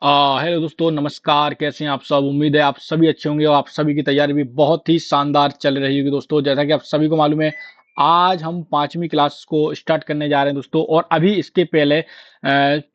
Hello दोस्तों, नमस्कार। कैसे हैं आप सब? उम्मीद है आप सभी अच्छे होंगे और आप सभी की तैयारी भी बहुत ही शानदार चल रही होगी दोस्तों। जैसा कि आप सभी को मालूम है, आज हम 5वीं क्लास को स्टार्ट करने जा रहे हैं दोस्तों। और अभी इसके पहले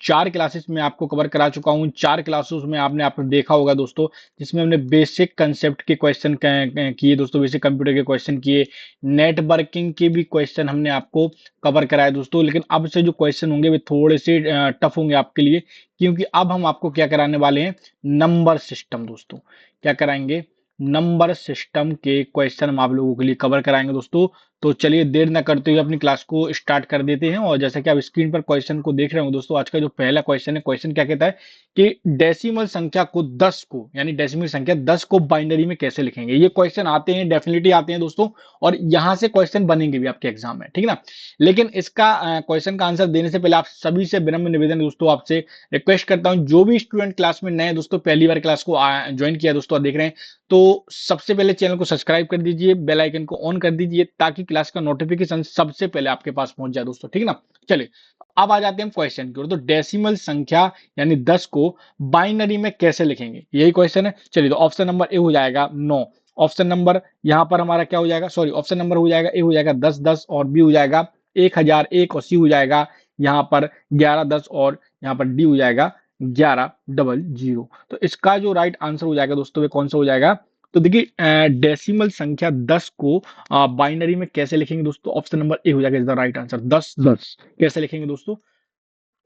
4 क्लासेस में आपको कवर करा चुका हूं। 4 क्लासेस में आपने देखा होगा दोस्तों, जिसमें हमने बेसिक कंसेप्ट के क्वेश्चन किए दोस्तों, बेसिक कंप्यूटर के क्वेश्चन किए, नेटवर्किंग के भी क्वेश्चन हमने आपको कवर कराए दोस्तों। लेकिन अब से जो क्वेश्चन होंगे वे थोड़े से टफ होंगे आपके लिए, क्योंकि अब हम आपको क्या कराने वाले हैं, नंबर सिस्टम दोस्तों। क्या कराएंगे? नंबर सिस्टम के क्वेश्चन हम आप लोगों के लिए कवर कराएंगे दोस्तों। तो चलिए देर न करते हुए अपनी क्लास को स्टार्ट कर देते हैं। और जैसा कि आप स्क्रीन पर क्वेश्चन को देख रहे हो दोस्तों, आज का जो पहला क्वेश्चन है, क्वेश्चन क्या कहता है कि डेसिमल संख्या को 10 को, यानी डेसिमल संख्या 10 को बाइनरी में कैसे लिखेंगे। ये क्वेश्चन आते हैं, डेफिनेटली आते हैं दोस्तों, और यहां से क्वेश्चन बनेंगे भी आपके एग्जाम में, ठीक है ना। लेकिन इसका क्वेश्चन का आंसर देने से पहले आप सभी से विनम्र निवेदन दोस्तों, आपसे रिक्वेस्ट करता हूं, जो भी स्टूडेंट क्लास में नए दोस्तों, पहली बार क्लास को ज्वाइन किया दोस्तों, देख रहे हैं, तो सबसे पहले चैनल को सब्सक्राइब कर दीजिए, बेल आइकन को ऑन कर दीजिए, ताकि क्लास का नोटिफिकेशन सबसे पहले आपके पास पहुंच जाए दोस्तों, ठीक है ना। चलिए अब आ जाते हैं क्वेश्चन की ओर। तो डेसिमल संख्या यानी 10 को बाइनरी में कैसे लिखेंगे, यही क्वेश्चन है। चलिए, तो ऑप्शन नंबर ए हो जाएगा 9। ऑप्शन नंबर यहां पर हमारा क्या हो जाएगा, सॉरी, ऑप्शन नंबर हो जाएगा ए हो जाएगा 10 10, और बी हो जाएगा 1001, और सी हो जाएगा यहाँ पर 11 10, और यहाँ पर डी हो जाएगा 1100। तो इसका जो राइट आंसर हो जाएगा दोस्तों, वे कौन सा हो जाएगा? तो देखिए, डेसिमल संख्या 10 को बाइनरी में कैसे लिखेंगे दोस्तों, ऑप्शन नंबर ए हो जाएगा इज द राइट आंसर। 10 10 कैसे लिखेंगे दोस्तों?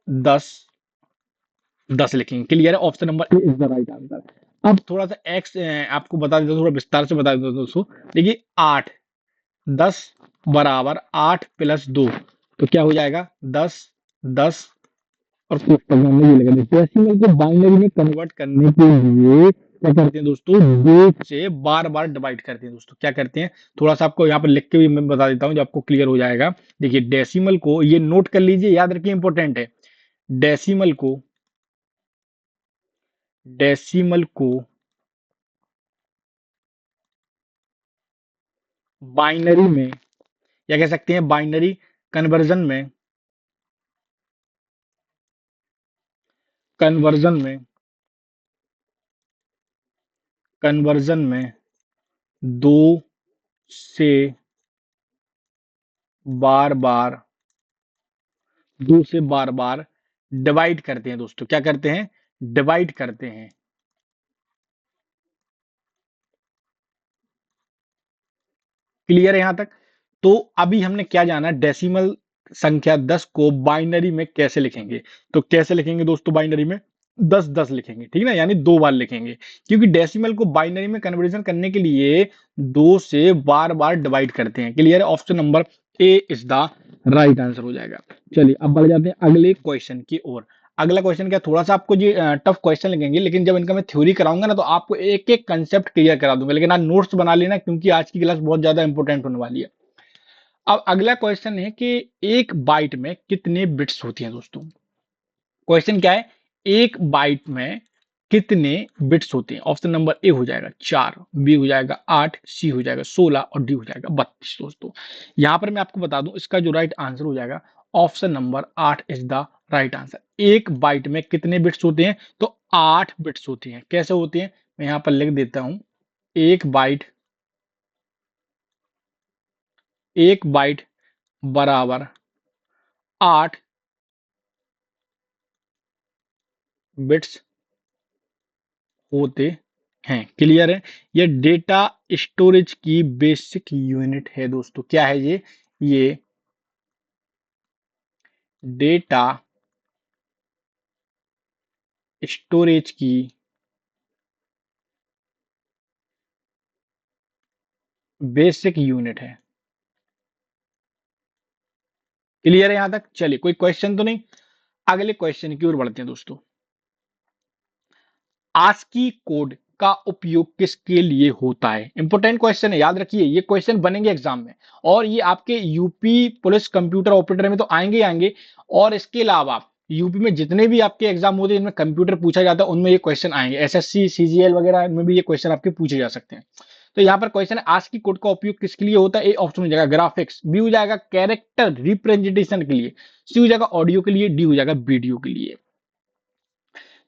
10 10 लिखेंगे। क्लियर है? Option number A is the right answer. अब थोड़ा सा एक्स आपको बता देता हूं, थोड़ा विस्तार से बता देता हूं दोस्तों। देखिए, 8 10 बराबर 8 प्लस 2, तो क्या हो जाएगा? 10 10, और कोष्टक में ये लगा देते हैं। डेसिमल को बाइनरी में कन्वर्ट करने के लिए क्या करते हैं दोस्तों, 2 से बार बार डिवाइड करते हैं दोस्तों। क्या करते हैं, थोड़ा सा आपको यहाँ पर लिख के भी मैं बता देता हूँ, जो आपको क्लियर हो जाएगा। देखिए, डेसिमल को ये नोट कर लीजिए, याद रखिए, इंपॉर्टेंट है। डेसिमल को डेसिमल को बाइनरी में, या कह सकते हैं बाइनरी कन्वर्जन में, कन्वर्जन में कन्वर्जन में 2 से बार बार 2 से बार बार डिवाइड करते हैं दोस्तों। क्या करते हैं? डिवाइड करते हैं। क्लियर है यहां तक? तो अभी हमने क्या जाना, डेसिमल संख्या 10 को बाइनरी में कैसे लिखेंगे। तो कैसे लिखेंगे दोस्तों बाइनरी में? 10 10 लिखेंगे, ठीक है ना, यानी 2 बार लिखेंगे। क्योंकि डेसिमल को बाइनरी में कन्वर्जन करने के लिए 2 से बार बार डिवाइड करते हैं। क्लियर है? Option number A is the right answer हो जाएगा। चलिए अब बढ़ जाते हैं अगले क्वेश्चन की ओर। अगला क्वेश्चन क्या, थोड़ा सा आपको जी टफ क्वेश्चन लगेंगे, लेकिन जब इनका मैं थ्योरी कराऊंगा ना, तो आपको एक एक कंसेप्ट क्लियर करा दूंगा। लेकिन आज नोट्स बना लेना, क्योंकि आज की क्लास बहुत ज्यादा इंपॉर्टेंट होने वाली है। अब अगला क्वेश्चन है कि एक बाइट में कितने बिट्स होती हैं दोस्तों। क्वेश्चन क्या है, एक बाइट में कितने बिट्स होते हैं। ऑप्शन नंबर ए हो जाएगा 4, बी हो जाएगा 8, सी हो जाएगा 16, और डी हो जाएगा 32 दोस्तों। यहां पर मैं आपको बता दूं, इसका जो राइट आंसर हो जाएगा, option number 8 is the right answer. एक बाइट में कितने बिट्स होते हैं? तो 8 बिट्स होती हैं। कैसे होती हैं, मैं यहां पर लिख देता हूं। एक बाइट एक बाइट बराबर 8 बिट्स होते हैं। क्लियर है? ये डेटा स्टोरेज की बेसिक यूनिट है दोस्तों। क्या है ये डेटा स्टोरेज की बेसिक यूनिट है। क्लियर है यहां तक? चलिए, कोई क्वेश्चन तो नहीं। अगले क्वेश्चन की ओर बढ़ते हैं दोस्तों। आस्की कोड का उपयोग किसके लिए होता है? इंपोर्टेंट क्वेश्चन है, याद रखिए, ये क्वेश्चन बनेंगे एग्जाम में, और ये आपके यूपी पुलिस कंप्यूटर ऑपरेटर में तो आएंगे ही आएंगे। और इसके अलावा यूपी में जितने भी आपके एग्जाम होते हैं जिनमें कंप्यूटर पूछा जाता है, उनमें ये क्वेश्चन आएंगे। एसएससी सीजीएल वगैरह में भी ये क्वेश्चन आपके पूछे जा सकते हैं। तो यहाँ पर क्वेश्चन है, आस्की कोड का उपयोग किसके लिए होता है। ए ऑप्शन हो जाएगा ग्राफिक्स, बी हो जाएगा कैरेक्टर रिप्रेजेंटेशन के लिए, सी हो जाएगा ऑडियो के लिए, डी हो जाएगा वीडियो के लिए।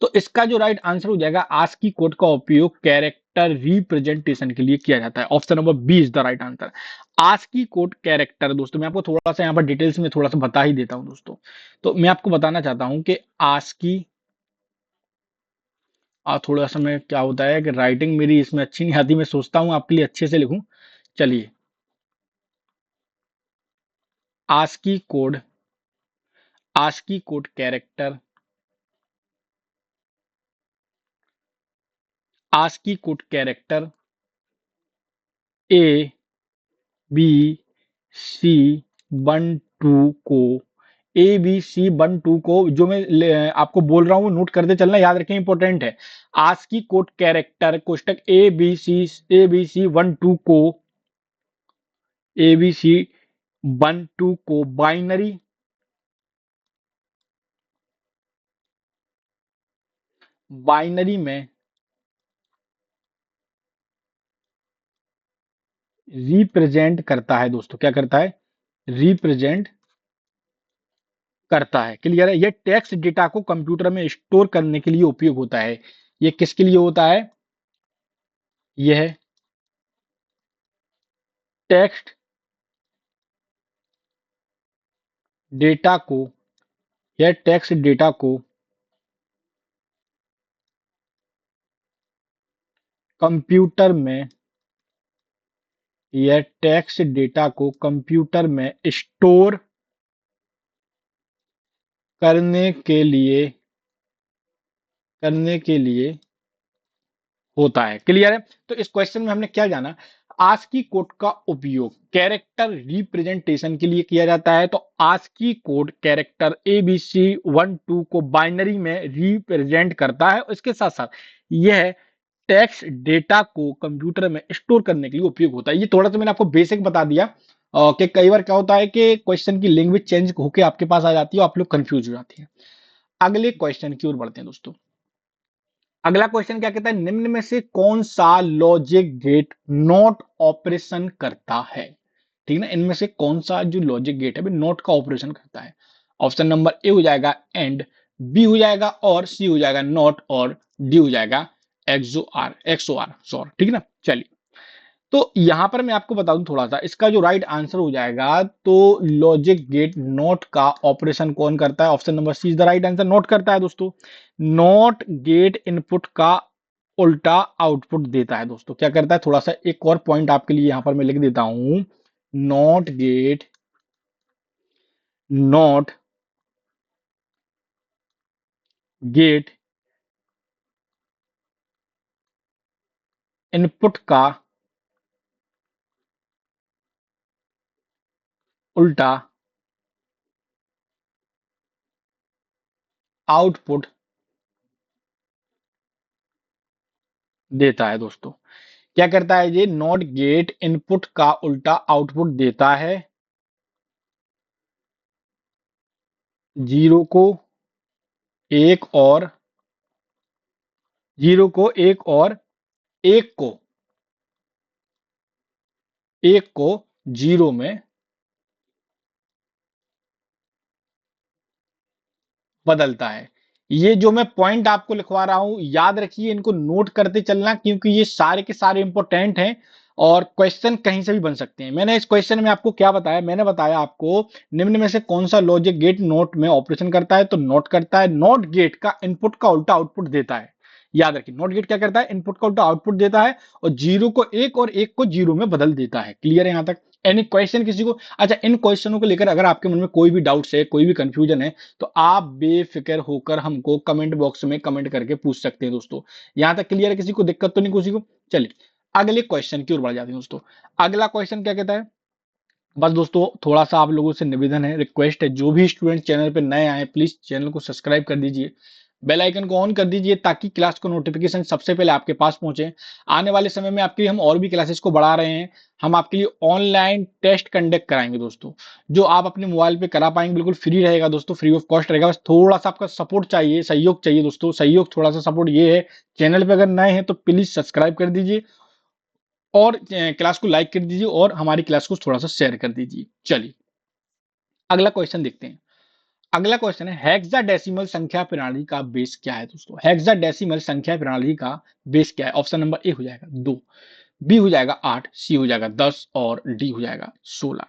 तो इसका जो राइट आंसर हो जाएगा, आस्की कोड का उपयोग कैरेक्टर रिप्रेजेंटेशन के लिए किया जाता है। Option number b is the right answer. ASCII code character, दोस्तों मैं आपको थोड़ा सा यहाँ पर डिटेल्स में थोड़ा सा बता ही देता हूं दोस्तों। तो मैं आपको बताना चाहता हूं कि आस्की, थोड़ा सा मैं क्या होता है कि राइटिंग मेरी इसमें अच्छी नहीं आती, मैं सोचता हूँ आपके लिए अच्छे से लिखूं। चलिए, ASCII code, ASCII code character, ASCII code character A B C 1 2 को, ए बी सी 1 2 को जो मैं आपको बोल रहा हूं नोट करते चलना, याद रखें, इंपॉर्टेंट है। आस्की कोड कैरेक्टर कोष्टक ए बी सी 1 2 को, ए बी सी 1 2 को बाइनरी, बाइनरी में रिप्रेजेंट करता है दोस्तों। क्या करता है? रिप्रेजेंट करता है। क्लियर है? यह टेक्स्ट डेटा को कंप्यूटर में स्टोर करने के लिए उपयोग होता है। यह किसके लिए होता है? यह टेक्स्ट डेटा को, यह टेक्स्ट डेटा को कंप्यूटर में, यह टेक्स्ट डेटा को कंप्यूटर में स्टोर करने के लिए, करने के लिए होता है। क्लियर है? तो इस क्वेश्चन में हमने क्या जाना, आस्की कोड का उपयोग कैरेक्टर रिप्रेजेंटेशन के लिए किया जाता है। तो आस्की कोड कैरेक्टर ABC12 को बाइनरी में रिप्रेजेंट करता है। इसके साथ साथ यह टेक्स्ट डेटा को कंप्यूटर में स्टोर करने के लिए उपयोग होता है। ये थोड़ा सा मैंने आपको बेसिक बता दिया कि कई बार क्या होता है कि क्वेश्चन की लैंग्वेज चेंज होकर आपके पास आ जाती है और आप लोग कंफ्यूज हो जाते हैं। अगले क्वेश्चन की ओर बढ़ते हैं दोस्तों। अगला क्वेश्चन क्या कहता है, निम्न में से कौन सा लॉजिक गेट नॉट ऑपरेशन करता है? ठीक है ना, इनमें से कौन सा जो लॉजिक गेट है नॉट का ऑपरेशन करता है? ऑप्शन नंबर ए हो जाएगा एंड, बी हो जाएगा और, सी हो जाएगा नॉट और, डी हो जाएगा एक्सओआर सॉरी। ठीक है ना, चलिए। तो यहां पर मैं आपको बता दूं थोड़ा सा, इसका जो राइट आंसर हो जाएगा, तो लॉजिक गेट नॉट का ऑपरेशन कौन करता है? Option number c is the right answer, not करता है दोस्तों। नॉट गेट इनपुट का उल्टा आउटपुट देता है दोस्तों। क्या करता है? थोड़ा सा एक और पॉइंट आपके लिए यहां पर मैं लिख देता हूं। Not gate, not gate input का उल्टा आउटपुट देता है दोस्तों। क्या करता है ये? नॉट गेट इनपुट का उल्टा आउटपुट देता है। जीरो को एक और, जीरो को एक और, एक को, एक को जीरो में बदलता है। ये जो मैं पॉइंट आपको लिखवा रहा हूं, याद रखिए, इनको नोट करते चलना, क्योंकि ये सारे के सारे इंपॉर्टेंट हैं और क्वेश्चन कहीं से भी बन सकते हैं। मैंने इस क्वेश्चन में आपको क्या बताया? मैंने बताया आपको निम्न में से कौन सा लॉजिक गेट नोट में ऑपरेशन करता है? तो नोट करता है। नोट गेट का इनपुट का उल्टा आउटपुट देता है। याद रखिए, नोट गेट क्या करता है? इनपुट का उल्टा आउटपुट देता है और जीरो को एक और एक को जीरो में बदल देता है। क्लियर है यहां तक? एनी क्वेश्चन किसी को? अच्छा, इन क्वेश्चनों को लेकर अगर आपके मन में कोई भी डाउट्स है, कोई भी कंफ्यूजन है, तो आप बेफिक्र होकर हमको कमेंट बॉक्स में कमेंट करके पूछ सकते हैं दोस्तों। यहां तक क्लियर है? किसी को दिक्कत तो नहीं किसी को? चलिए अगले क्वेश्चन की ओर बढ़ जाते हैं दोस्तों। अगला क्वेश्चन क्या कहता है? बस दोस्तों थोड़ा सा आप लोगों से निवेदन है, रिक्वेस्ट है, जो भी स्टूडेंट चैनल पे नए आए प्लीज चैनल को सब्सक्राइब कर दीजिए, बेल आइकन को ऑन कर दीजिए, ताकि क्लास को नोटिफिकेशन सबसे पहले आपके पास पहुंचे। आने वाले समय में आपके लिए हम और भी क्लासेस को बढ़ा रहे हैं। हम आपके लिए ऑनलाइन टेस्ट कंडक्ट कराएंगे दोस्तों, जो आप अपने मोबाइल पे करा पाएंगे, बिल्कुल फ्री रहेगा दोस्तों, फ्री ऑफ कॉस्ट रहेगा। बस थोड़ा सा आपका सपोर्ट चाहिए, सहयोग चाहिए दोस्तों, सहयोग थोड़ा सा सपोर्ट ये है, चैनल पे अगर नए हैं तो प्लीज सब्सक्राइब कर दीजिए और क्लास को लाइक कर दीजिए और हमारी क्लास को थोड़ा सा शेयर कर दीजिए। चलिए अगला क्वेश्चन देखते हैं। अगला क्वेश्चन है हेक्साडेसिमल संख्या प्रणाली का बेस क्या है दोस्तों। हेक्साडेसिमल संख्या प्रणाली का बेस क्या है? ऑप्शन नंबर ए हो जाएगा 2, बी हो जाएगा 8, सी हो जाएगा 10 और डी हो जाएगा 16।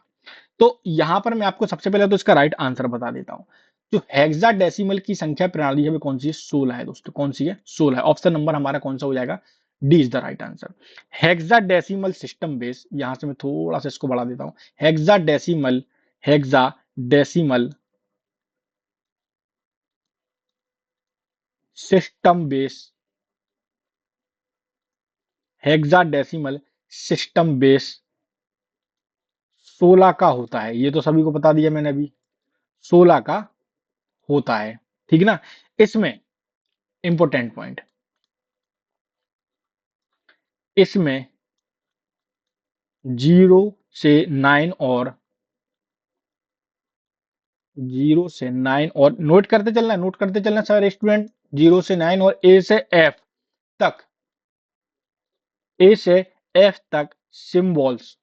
तो यहां पर मैं आपको सबसे पहले तो इसका राइट आंसर बता देता हूं। जो हेक्साडेसिमल की संख्या प्रणाली है वो कौन सी है? 16 है दोस्तों। कौन सी है? 16 है। ऑप्शन नंबर हमारा कौन सा हो जाएगा? D is the right answer. Hexadecimal system base, यहां से मैं थोड़ा सा इसको बढ़ा देता हूं। Hexadecimal, hexadecimal system base, hexadecimal system base 16 का होता है। ये तो सभी को बता दिया मैंने अभी, 16 का होता है। ठीक है ना। इसमें इंपॉर्टेंट पॉइंट, इसमें 0 से 9 और 0 से 9 और नोट करते चलना, नोट करते चलना सारे स्टूडेंट। 0 से 9 और ए से एफ तक, ए से एफ तक सिंबल्स,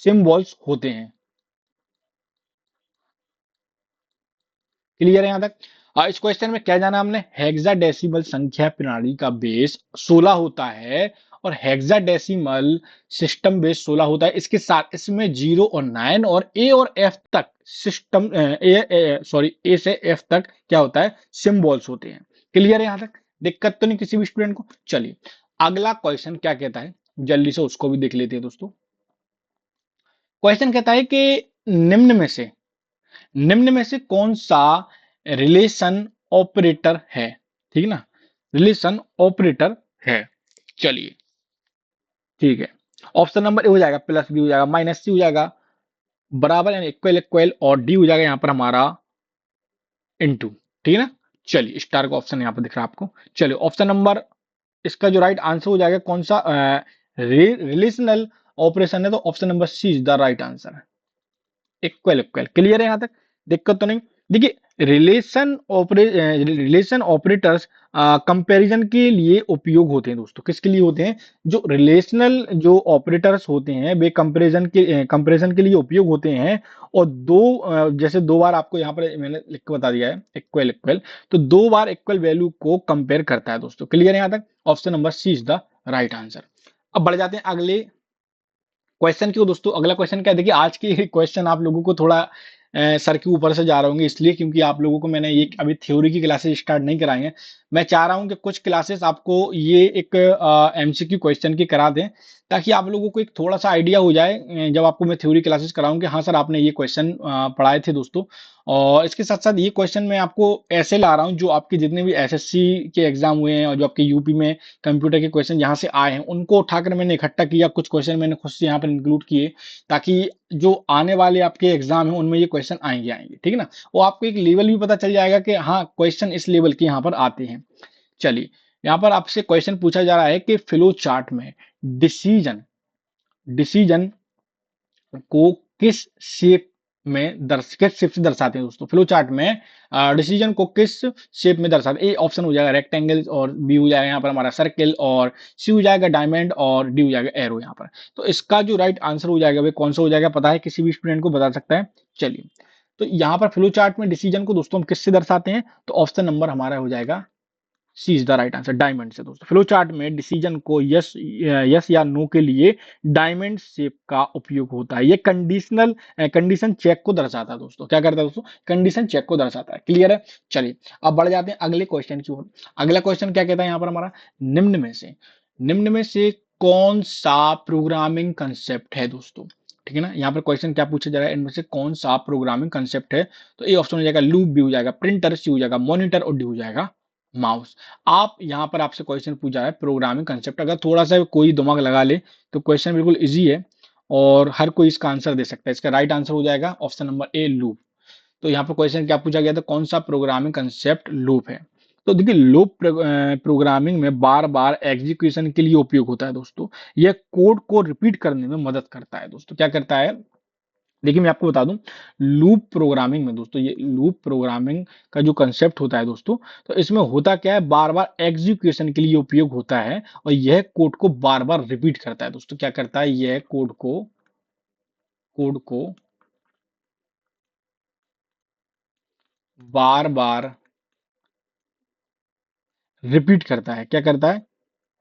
सिंबल्स होते हैं। क्लियर है यहां तक? इस क्वेश्चन में क्या जाना हमने? हेक्साडेसिमल संख्या प्रणाली का बेस 16 होता है और हेक्साडेसिमल सिस्टम बेस 16 होता है। इसके साथ इसमें 0 और 9 और एफ तक सिस्टम, सॉरी ए से एफ तक क्या होता है? सिंबल्स होते हैं। क्लियर है यहां तक? दिक्कत तो नहीं किसी भी स्टूडेंट को? चलिए अगला क्वेश्चन क्या कहता है, जल्दी से उसको भी देख लेते हैं दोस्तों। क्वेश्चन कहता है कि निम्न में से, निम्न में से कौन सा रिलेशन ऑपरेटर है? ठीक है ना, रिलेशन ऑपरेटर है। चलिए ठीक है। ऑप्शन नंबर ए हो जाएगा प्लस, बी हो जाएगा माइनस, सी हो जाएगा बराबर यानी इक्वल इक्वल, और डी हो जाएगा यहाँ पर हमारा इनटू। ठीक है ना। चलिए स्टार का ऑप्शन यहाँ पर दिख रहा है आपको। चलिए ऑप्शन नंबर, इसका जो राइट आंसर हो जाएगा कौन सा? रिलेशनल ऑपरेशन है, तो option number c is the right answer. Equal equal, clear है यहां तक? दिक्कत तो नहीं? देखिए रिलेशन ऑपरेटर्स कंपैरिजन के लिए उपयोग होते हैं दोस्तों। किसके लिए होते हैं? जो रिलेशनल जो ऑपरेटर्स होते हैं वे कंपैरिजन के लिए उपयोग होते हैं। और जैसे दो बार आपको यहाँ पर मैंने लिख के बता दिया है इक्वल इक्वल, तो दो बार इक्वल वैल्यू को कंपेयर करता है दोस्तों। क्लियर है यहां तक? Option number c is the right answer. अब बढ़ जाते हैं अगले क्वेश्चन क्यों दोस्तों। अगला क्वेश्चन क्या है, देखिए आज के क्वेश्चन आप लोगों को थोड़ा सर के ऊपर से जा रहे होंगे, इसलिए क्योंकि आप लोगों को मैंने ये अभी थ्योरी की क्लासेस स्टार्ट नहीं कराई हैं। मैं चाह रहा हूं कि कुछ क्लासेस आपको ये एक एमसीक्यू क्वेश्चन की करा दें, ताकि आप लोगों को एक थोड़ा सा आइडिया हो जाए जब आपको मैं थ्योरी क्लासेस कराऊं कि हाँ सर आपने ये क्वेश्चन पढ़ाए थे दोस्तों। और इसके साथ साथ ये क्वेश्चन मैं आपको ऐसे ला रहा हूँ जो आपके जितने भी एसएससी के एग्जाम हुए हैं और जो आपके यूपी में कंप्यूटर के क्वेश्चन यहाँ से आए हैं उनको उठाकर मैंने इकट्ठा किया, कुछ क्वेश्चन मैंने खुद से यहाँ पर इंक्लूड किए, ताकि जो आने वाले आपके एग्जाम है उनमें ये क्वेश्चन आएंगे आएंगे। ठीक है ना। वो आपको एक लेवल भी पता चल जाएगा कि हाँ क्वेश्चन इस लेवल के यहाँ पर आते हैं। चलिए यहाँ पर आपसे क्वेश्चन पूछा जा रहा है कि फ्लो चार्ट में डिसीजन, डिसीजन को किस शेप में किस शेप से दर्शाते हैं दोस्तों? फ्लो चार्ट में डिसीजन को किस शेप में दर्शाते हैं? ए ऑप्शन हो जाएगा रेक्टेंगल, और बी हो जाएगा यहाँ पर हमारा सर्किल, और सी हो जाएगा डायमंड, और डी हो जाएगा एरो यहाँ पर। तो इसका जो राइट आंसर हो जाएगा वे कौन सा हो जाएगा? पता है किसी भी स्टूडेंट को बता सकता है? चलिए तो यहाँ पर फ्लो चार्ट में डिसीजन को दोस्तों हम किससे दर्शाते हैं? तो ऑप्शन नंबर हमारा हो जाएगा C is the right answer, diamond से दोस्तों। फ्लो चार्ट में डिसीजन को यस यस या नो के लिए डायमंड शेप का उपयोग होता है। ये कंडीशनल कंडीशन चेक को दर्शाता है दोस्तों। क्या करता है दोस्तों? कंडीशन चेक को दर्शाता है। क्लियर है? चलिए अब बढ़ जाते हैं अगले क्वेश्चन की ओर। अगला क्वेश्चन क्या कहता है यहाँ पर हमारा? निम्न में से, निम्न में से कौन सा प्रोग्रामिंग कंसेप्ट है दोस्तों? ठीक है ना। यहाँ पर क्वेश्चन क्या पूछा जा रहा है, इनमें से कौन सा प्रोग्रामिंग कंसेप्ट है? तो ए ऑप्शन हो जाएगा लूप, बी हो जाएगा प्रिंटर, सी हो जाएगा मॉनिटर, और डी हो जाएगा माउस। आप यहाँ पर आपसे क्वेश्चन पूछा है प्रोग्रामिंग कंसेप्ट, अगर थोड़ा सा कोई दिमाग लगा ले तो क्वेश्चन बिल्कुल इजी है और हर कोई इसका आंसर दे सकता है। इसका राइट आंसर हो जाएगा ऑप्शन नंबर ए लूप। तो यहाँ पर क्वेश्चन क्या पूछा गया था, कौन सा प्रोग्रामिंग कंसेप्ट लूप है? तो देखिए लूप प्रोग्रामिंग में बार बार एग्जीक्यूशन के लिए उपयोग होता है दोस्तों। यह कोड को रिपीट करने में मदद करता है दोस्तों। क्या करता है? देखिए मैं आपको बता दूं, लूप प्रोग्रामिंग में दोस्तों, ये लूप प्रोग्रामिंग का जो कंसेप्ट होता है दोस्तों, तो इसमें होता क्या है, बार बार एग्जीक्यूशन के लिए उपयोग होता है और यह कोड को बार बार रिपीट करता है दोस्तों। क्या करता है? यह कोड को कोड को बार बार रिपीट करता है। क्या करता है?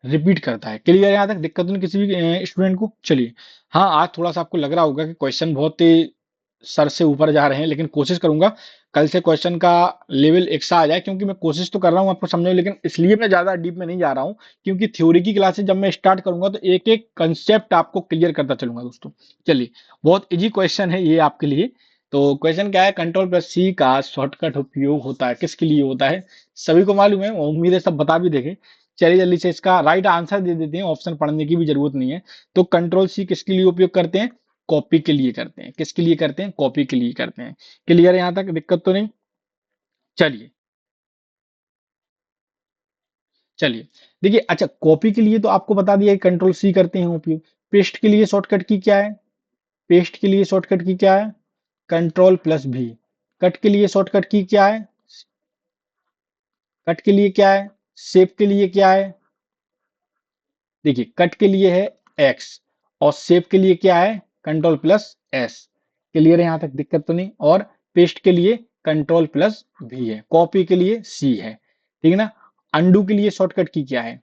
रिपीट करता है। क्लियर है? यहाँ तक दिक्कत तो नहीं किसी भी स्टूडेंट को? चलिए, हाँ आज थोड़ा सा आपको लग रहा होगा कि क्वेश्चन बहुत ही सर से ऊपर जा रहे हैं, लेकिन कोशिश करूंगा कल से क्वेश्चन का लेवल एक सा आ जाए, क्योंकि मैं कोशिश तो कर रहा हूँ आपको समझाने, लेकिन इसलिए मैं ज्यादा डीप में नहीं जा रहा हूँ क्योंकि थ्योरी की क्लासेस जब मैं स्टार्ट करूंगा तो एक एक कंसेप्ट आपको क्लियर करता चलूंगा दोस्तों। चलिए, बहुत इजी क्वेश्चन है ये आपके लिए। तो क्वेश्चन क्या है? कंट्रोल प्लस सी का शॉर्टकट उपयोग होता है, किसके लिए होता है? सभी को मालूम है, उम्मीद है सब बता भी देंगे। चलिए जल्दी से इसका राइट आंसर दे देते हैं, ऑप्शन पढ़ने की भी जरूरत नहीं है। तो कंट्रोल सी किसके लिए उपयोग करते हैं? कॉपी के लिए करते हैं। किसके लिए करते हैं? कॉपी के लिए करते हैं। क्लियर है? यहां तक दिक्कत तो नहीं? चलिए, चलिए देखिए, अच्छा कॉपी के लिए तो आपको बता दिया कंट्रोल सी करते हैं उपयोग। पेस्ट के लिए शॉर्टकट की क्या है? पेस्ट के लिए शॉर्टकट की क्या है? कंट्रोल प्लस भी। कट के लिए शॉर्टकट की क्या है? कट के लिए क्या है? सेव के लिए क्या है? देखिए, कट के लिए है एक्स और सेव के लिए क्या है? Control plus S. क्लियर है? यहां तक दिक्कत तो नहीं? और पेस्ट के लिए कंट्रोल प्लस भी है। कॉपी के लिए सी है। ठीक है ना? अंडू के लिए शॉर्टकट की क्या है?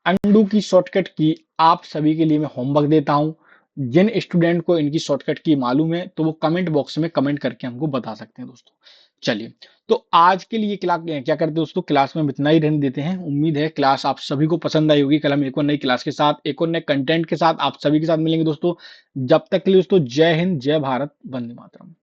अंडू की शॉर्टकट की आप सभी के लिए मैं होमवर्क देता हूं। जिन स्टूडेंट को इनकी शॉर्टकट की मालूम है तो वो कमेंट बॉक्स में कमेंट करके हमको बता सकते हैं दोस्तों। चलिए, तो आज के लिए क्लास क्या करते हैं दोस्तों, क्लास में हम इतना ही रहने देते हैं। उम्मीद है क्लास आप सभी को पसंद आई होगी। कल हम एक और नई क्लास के साथ, एक और नए कंटेंट के साथ आप सभी के साथ मिलेंगे दोस्तों। जब तक के लिए दोस्तों, जय हिंद, जय भारत, वंदे मातरम।